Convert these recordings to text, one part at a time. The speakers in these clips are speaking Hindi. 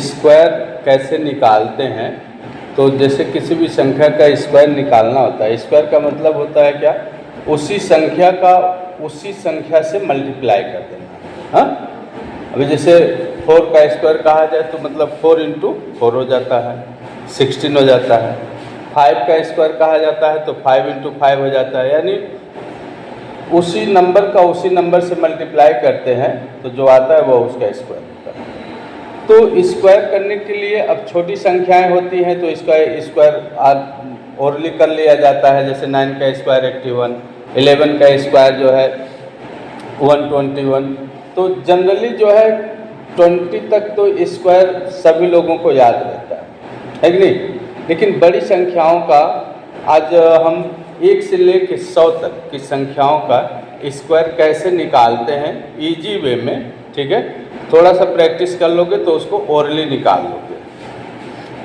स्क्वायर कैसे निकालते हैं। तो जैसे किसी भी संख्या का स्क्वायर निकालना होता है, स्क्वायर का मतलब होता है क्या, उसी संख्या का उसी संख्या से मल्टीप्लाई कर देना। हाँ, अभी जैसे 4 का स्क्वायर कहा जाए तो मतलब 4 × 4 हो जाता है, 16 हो जाता है। 5 का स्क्वायर कहा जाता है तो 5 × 5 हो जाता है, यानी उसी नंबर का उसी नंबर से मल्टीप्लाई करते हैं तो जो आता है वो उसका स्क्वायर होता है। तो स्क्वायर करने के लिए अब छोटी संख्याएं होती हैं तो इसका स्क्वायर ओरली कर लिया जाता है। जैसे 9 का स्क्वायर 81, 11 का स्क्वायर जो है 121। तो जनरली जो है 20 तक तो स्क्वायर सभी लोगों को याद रहता है कि नहीं। लेकिन बड़ी संख्याओं का आज हम 1 से लेकर 100 तक की संख्याओं का स्क्वायर कैसे निकालते हैं इजी वे में, ठीक है। थोड़ा सा प्रैक्टिस कर लोगे तो उसको ओरली निकाल लोगे।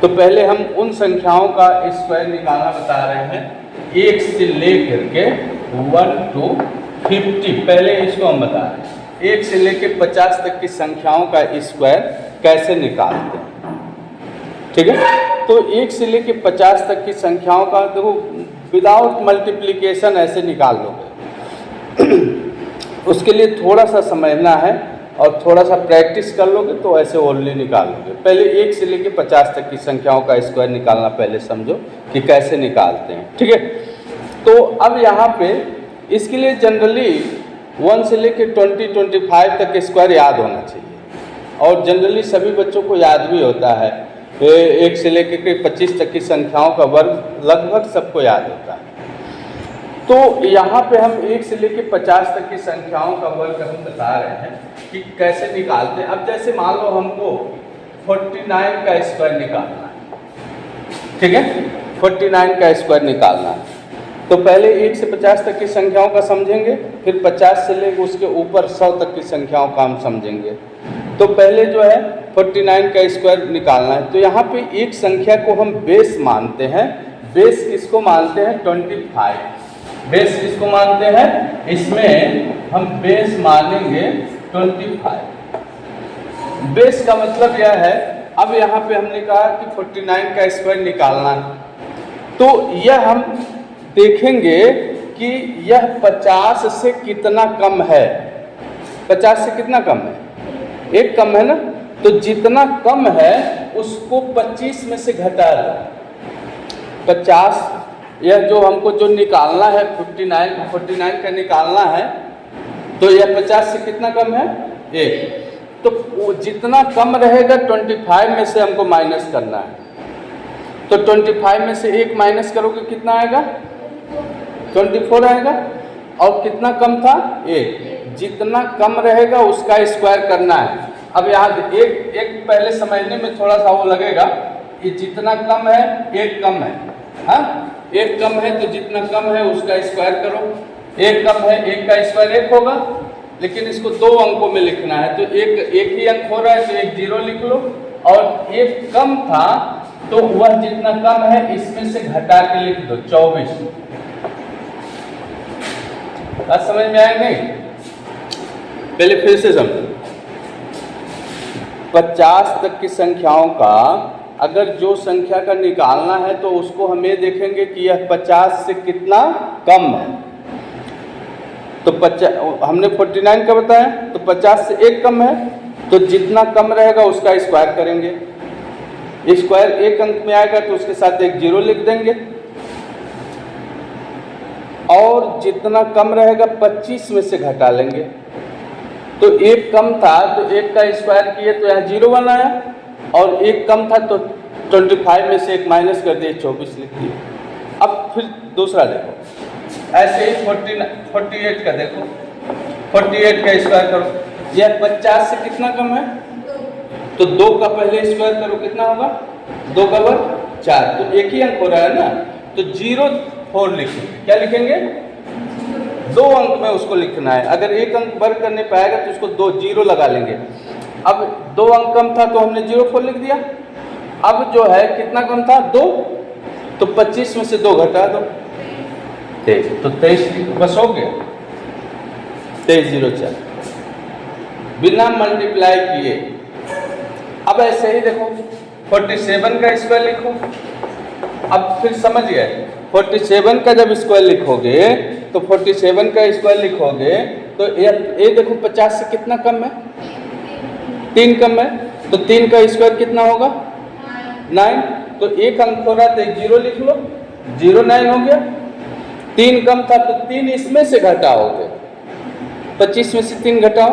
तो पहले हम उन संख्याओं का स्क्वायर निकालना बता रहे हैं 1 से लेकर के 1 to 50। पहले इसको हम बता रहे हैं 1 से लेकर 50 तक की संख्याओं का स्क्वायर कैसे निकालते हैं, ठीक है। तो 1 से लेकर 50 तक की संख्याओं का देखो विदाउट मल्टीप्लिकेशन ऐसे निकाल लोगे। उसके लिए थोड़ा सा समझना है और थोड़ा सा प्रैक्टिस कर लोगे तो ऐसे ओनली निकाल लोगे। पहले 1 से लेकर 50 तक की संख्याओं का स्क्वायर निकालना पहले समझो कि कैसे निकालते हैं, ठीक है। तो अब यहाँ पे इसके लिए जनरली 1 से लेकर 20-25 तक के स्क्वायर याद होना चाहिए और जनरली सभी बच्चों को याद भी होता है। 1 से लेकर के 25 तक की संख्याओं का वर्ग लगभग सबको याद होता है। तो यहाँ पे हम 1 से लेकर 50 तक की संख्याओं का वर्ग हम बता रहे हैं कि कैसे निकालते हैं। अब जैसे मान लो हमको 49 का स्क्वायर निकालना है, ठीक है, 49 का स्क्वायर निकालना है। तो पहले 1 से 50 तक की संख्याओं का समझेंगे, फिर 50 से लेकर उसके ऊपर 100 तक की संख्याओं का हम समझेंगे। तो पहले जो है 49 का स्क्वायर निकालना है। तो यहाँ पे एक संख्या को हम बेस मानते हैं। बेस किसको मानते हैं? 25। बेस किसको मानते हैं? इसमें हम बेस मानेंगे 25। बेस का मतलब यह है, अब यहाँ पे हमने कहा कि 49 का स्क्वायर निकालना है, तो यह हम देखेंगे कि यह 50 से कितना कम है। 50 से कितना कम है? 1 कम है ना। तो जितना कम है उसको 25 में से घटा दो। 50 यह जो हमको जो निकालना है 49 का निकालना है, तो यह 50 से कितना कम है? 1। तो वो जितना कम रहेगा 25 में से हमको माइनस करना है। तो 25 में से 1 माइनस करोगे कितना आएगा? 24 आएगा। और कितना कम था? 1। जितना कम रहेगा उसका स्क्वायर करना है। अब यहाँ एक पहले समझने में थोड़ा सा वो लगेगा कि जितना कम है 1 कम है। हाँ, 1 कम है तो जितना कम है उसका स्क्वायर करो। 1 कम है, 1 का स्क्वायर 1 होगा, लेकिन इसको 2 अंकों में लिखना है। तो एक ही अंक हो रहा है तो 1 0 लिख लो। और 1 कम था तो वह जितना कम है इसमें से घटा के लिख दो 24। बात समझ में आया नहीं? पहले फिर से समझो। 50 तक की संख्याओं का अगर जो संख्या का निकालना है तो उसको हम ये देखेंगे कि यह 50 से कितना कम है। तो हमने 49 का बताया, तो 50 से 1 कम है, तो जितना कम रहेगा उसका स्क्वायर करेंगे। स्क्वायर 1 अंक में आएगा तो उसके साथ 1 0 लिख देंगे। और जितना कम रहेगा 25 में से घटा लेंगे। तो 1 कम था तो 1 का स्क्वायर किए तो यहाँ 0 1 आया, और 1 कम था तो 25 में से 1 माइनस कर दिए 24 लिख दिए। अब फिर दूसरा देखो, ऐसे ही 48 का देखो, 48 का स्क्वायर करो। यह 50 से कितना कम है? तो 2 का पहले स्क्वायर करो, कितना होगा? 2 का वर्ग 4। तो एक ही अंक हो रहा है ना, तो 04 लिखेंगे। क्या लिखेंगे? 2 अंक में उसको लिखना है। अगर 1 अंक वर्ग करने पाएगा तो उसको 2 0 लगा लेंगे। अब 2 अंक कम था तो हमने 04 लिख दिया। अब जो है कितना कम था? 2। तो 25 में से 2 घटा दो 23। तो 23 बस हो गया। 23 0 4 बिना मल्टीप्लाई किए अब ऐसे ही देखो 47 का स्क्वायर लिखो। अब फिर समझ गए, 47 का जब स्क्वायर लिखोगे तो 47 का स्क्वायर लिखोगे तो ये देखो 50 से कितना कम है, 3 कम है, तो 3 का स्क्वायर कितना होगा 9। तो एक अंक हो रहा तो एक 0 लिख लो, 0 9 हो गया। 3 कम था तो 3 इसमें से घटाओगे, 25 में से 3 घटाओ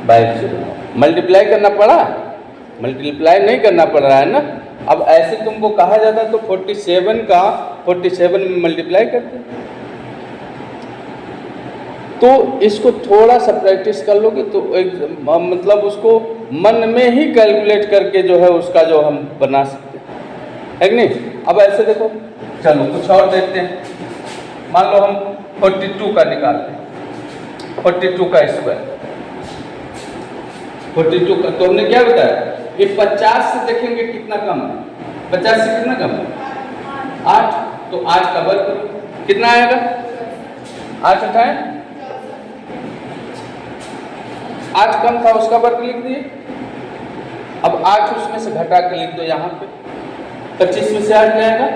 22। मल्टीप्लाई करना पड़ा, मल्टीप्लाई नहीं करना पड़ रहा है ना। अब ऐसे तुमको कहा जाता तो 47 का 47 में मल्टीप्लाई करते। तो इसको थोड़ा सा प्रैक्टिस कर लोगे तो एक मतलब उसको मन में ही कैलकुलेट करके जो है उसका जो हम बना सकते हैं, है कि नहीं। अब ऐसे देखो, चलो कुछ और देखते हैं। मान लो हम 42 का निकालते हैं, 42 का स्क्वायर, 42 का तो हमने क्या बताया, ये 50 से देखेंगे कितना कम है, 50 से कितना कम है 8, तो 8 का वर्ग करो, कितना आएगा 8 उठाए, 8 कम था उसका वर्ग लिख दिए। अब 8 उसमें से घटा के लिख दो यहाँ पे, 25 में से 8 जाएगा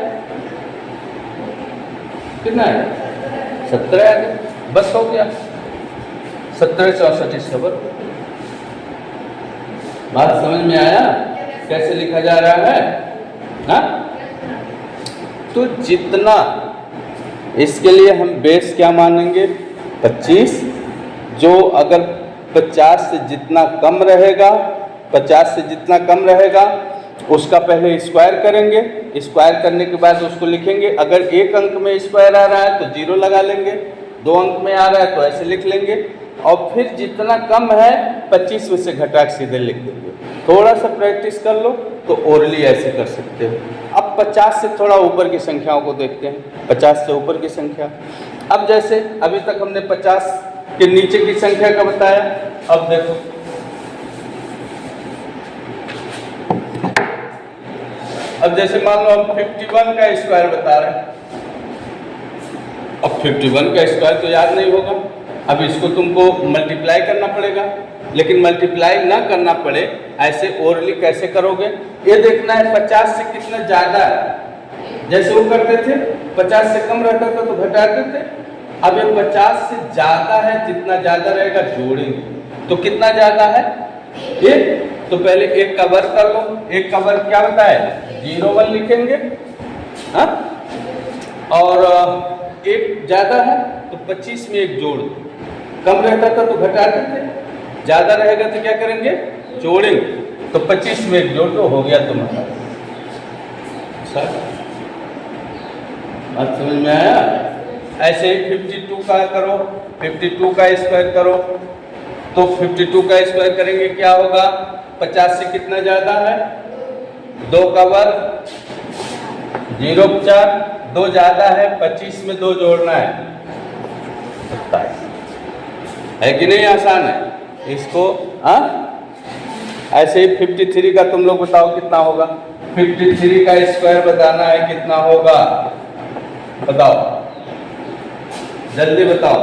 कितना है 17 आएगा, बस हो गया 17 64 इसका वर्ग। बात समझ में आया कैसे लिखा जा रहा है ना। तो जितना इसके लिए हम बेस क्या मानेंगे 25, जो अगर 50 से जितना कम रहेगा, 50 से जितना कम रहेगा उसका पहले स्क्वायर करेंगे, स्क्वायर करने के बाद उसको लिखेंगे। अगर एक अंक में स्क्वायर आ रहा है तो 0 लगा लेंगे, 2 अंक में आ रहा है तो ऐसे लिख लेंगे, और फिर जितना कम है 25 में से घटा के सीधे लिख देंगे। थोड़ा सा प्रैक्टिस कर लो तो ओरली ऐसे कर सकते हो। अब 50 से थोड़ा ऊपर की संख्याओं को देखते हैं, 50 से ऊपर की संख्या। अब जैसे अभी तक हमने 50 के नीचे की संख्या का बताया, अब देखो अब जैसे मान लो हम 51 का स्क्वायर बता रहे हैं। अब 51 का स्क्वायर तो याद नहीं होगा, अब इसको तुमको मल्टीप्लाई करना पड़ेगा, लेकिन मल्टीप्लाई ना करना पड़े ऐसे ओरली कैसे करोगे, ये देखना है 50 से कितना ज़्यादा है। जैसे वो करते थे 50 से कम रहता था तो घटाते थे, अब ये 50 से ज़्यादा है, जितना ज़्यादा रहेगा जोड़ेंगे, तो कितना ज़्यादा है 1, तो पहले 1 का वर्ग कर लो। 1 का वर्ग क्या होता है 0 1 लिखेंगे, हाँ, और 1 ज़्यादा है तो 25 में 1 जोड़ दो, कम रहता था तो घटाते थे, ज़्यादा रहेगा तो क्या करेंगे जोड़ेंगे, तो 25 में 1 जोड़ दो, हो गया तुम्हारा। बात समझ में आया। ऐसे ही 52 का करो, 52 का स्क्वायर करो, तो 52 का स्क्वायर करेंगे क्या होगा 50 से कितना ज़्यादा है 2 का वर्ग, 0 4, 2 ज़्यादा है, 25 में 2 जोड़ना है 27, है कि नहीं। आसान है इसको, हाँ। ऐसे ही 53 का तुम लोग बताओ कितना होगा, 53 का स्क्वायर बताना है कितना होगा, बताओ जल्दी बताओ।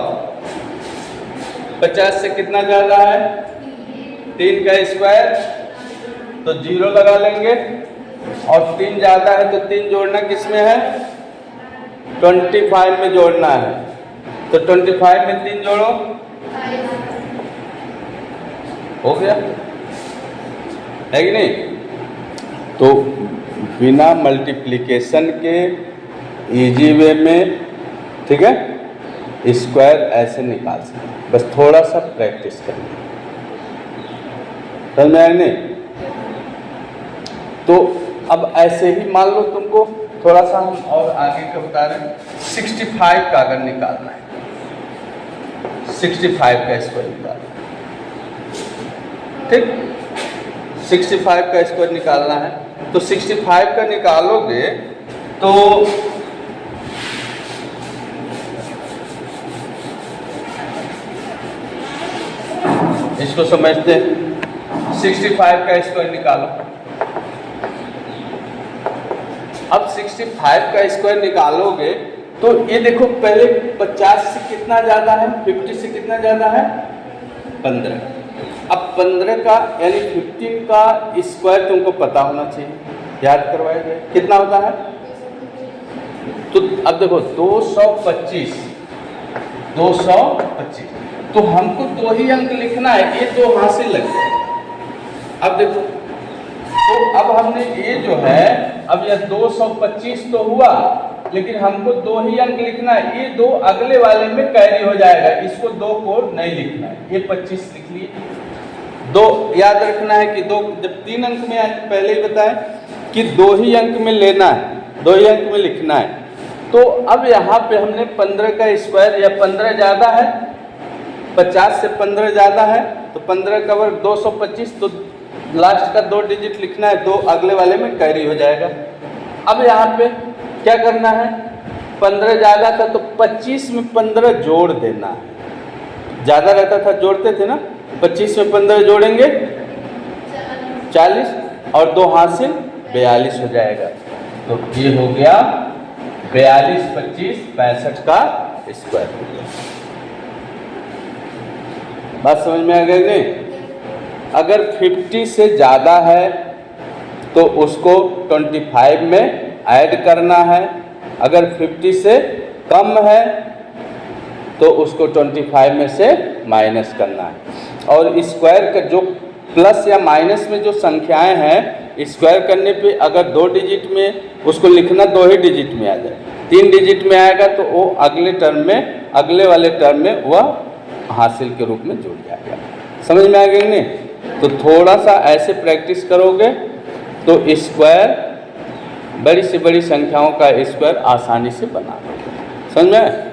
50 से कितना ज़्यादा है 3 का स्क्वायर, तो 0 लगा लेंगे, और 3 ज़्यादा है तो 3 जोड़ना किस में है 25 में जोड़ना है, तो 25 में 3 जोड़ो, हो गया, है कि नहीं। तो बिना मल्टीप्लिकेशन के इजी वे में, ठीक है, स्क्वायर ऐसे निकाल सकते, बस थोड़ा सा प्रैक्टिस करेंगे, समझ में आया नहीं। तो अब ऐसे ही मान लो तुमको थोड़ा सा हम और आगे का बता रहे हैं, 65 का अगर निकालना है, 65 का स्क्वायर निकालना है, ठीक, 65 का स्क्वायर निकालना है, तो 65 का निकालोगे तो इसको समझते हैं। 65 का स्क्वायर निकालो। अब 65 का स्क्वायर निकालोगे तो ये देखो पहले 50 से कितना ज़्यादा है, 50 से कितना ज़्यादा है 15, अब 15 का यानी 15 का स्क्वायर तुमको पता होना चाहिए, याद करवाया जाए कितना होता है। तो अब देखो 225 तो हमको 2 ही अंक लिखना है, ये 2 हासिल लग गए। अब देखो तो अब हमने ये जो है, अब यह 225 तो हुआ, लेकिन हमको 2 ही अंक लिखना है। ये 2 अगले वाले में कैरी हो जाएगा, इसको 2 को नहीं लिखना है। ये 25 लिख लिए। 2 याद रखना है कि 2 जब 3 अंक में आए, पहले ही बताएं कि 2 ही अंक में लेना है, 2 ही अंक में लिखना है। तो अब यहाँ पे हमने 15 का स्क्वायर, या 15 ज़्यादा है, 50 से 15 ज़्यादा है, तो 15 का वर्ग 225, तो लास्ट का 2 डिजिट लिखना है, 2 अगले वाले में कैरी हो जाएगा। अब यहाँ पे क्या करना है, 15 ज़्यादा था तो 25 में 15 जोड़ देना है। ज़्यादा रहता था जोड़ते थे ना, 25 में 15 जोड़ेंगे 40 और 2 हासिल 42 हो जाएगा। तो ये हो गया 42, 25, 65 का स्क्वायर हो गया। बात समझ में आ गई नहीं? अगर 50 से ज़्यादा है तो उसको 25 में ऐड करना है, अगर 50 से कम है तो उसको 25 में से माइनस करना है। और स्क्वायर का जो प्लस या माइनस में जो संख्याएं हैं, स्क्वायर करने पे अगर 2 डिजिट में उसको लिखना, 2 ही डिजिट में आ जाए। 3 डिजिट में आएगा तो वो अगले टर्म में, अगले वाले टर्म में वह हासिल के रूप में जुड़ जाएगा। समझ में आ गई नहीं? तो थोड़ा सा ऐसे प्रैक्टिस करोगे तो स्क्वायर, बड़ी से बड़ी संख्याओं का स्क्वायर आसानी से बना लोगे। समझ में?